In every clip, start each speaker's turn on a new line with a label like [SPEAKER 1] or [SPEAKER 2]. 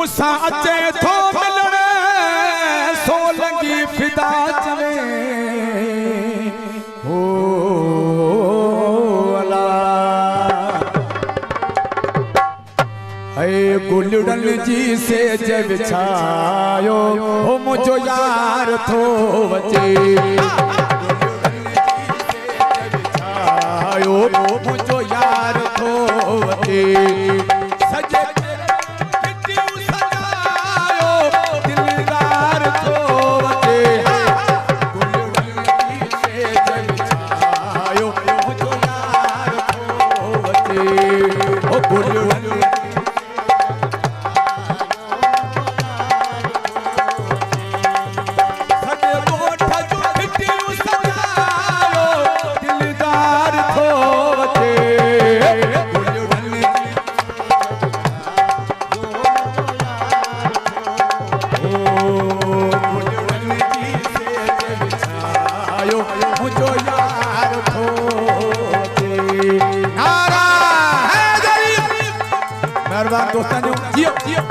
[SPEAKER 1] मुसा अचे थो मिलण सो लगी फिदा चवे हो अला है गुलड़न जी से जब छायो हो मुझो यार थो बचे मुझो यार थो बचे सजे दोस्तों जियो जियो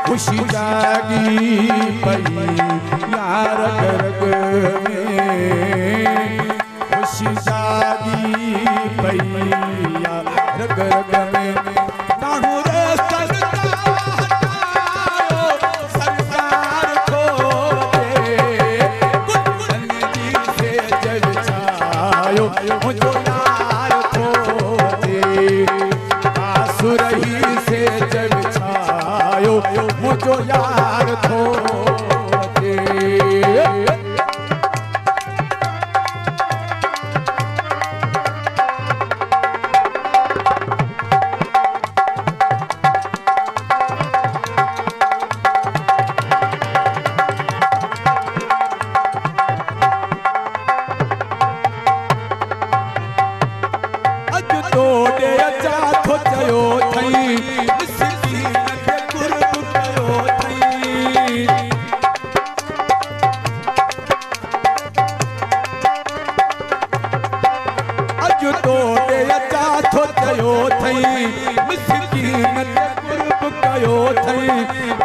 [SPEAKER 1] खुशी जागी पई यार रग में खुशी जागी पई यार रग में ताहू रे सरकार को गुलशन जी से जब छायो मुझो यार थो आसुरही से जब छायो मुझो यार थो अज तो दे अचा थो चयो थई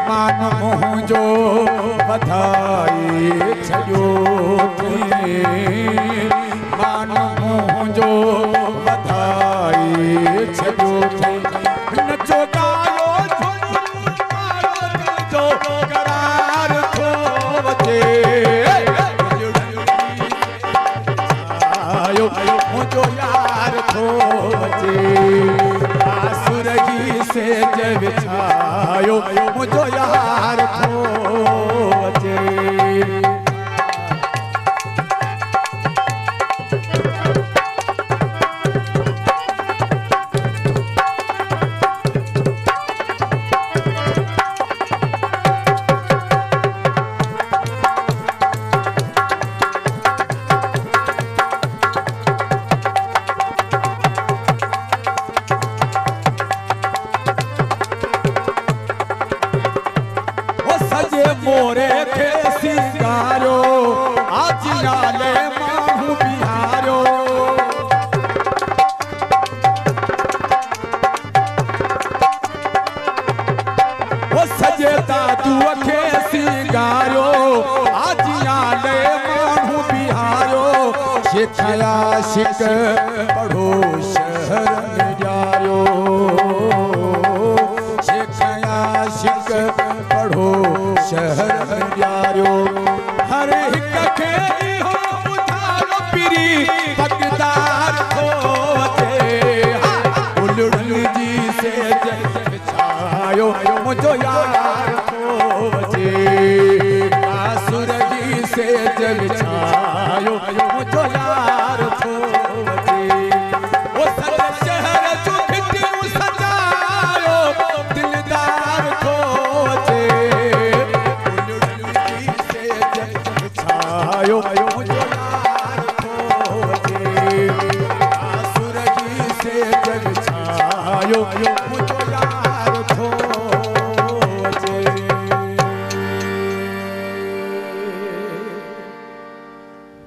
[SPEAKER 1] मान मुझो बधाई छो मान मुझो बधाई छो नचो गायो जो करार थो बचे आयो मुझो यार थो बचे आसुरगी से जब छायो मुझो यार थो बचे मोरे खे सिंगारो आज नाले माहू बिहारो वो सजे दादू खे सिंगारो आज नाले माहू बिहारो शेखया शिक पढ़ो शहर में जायो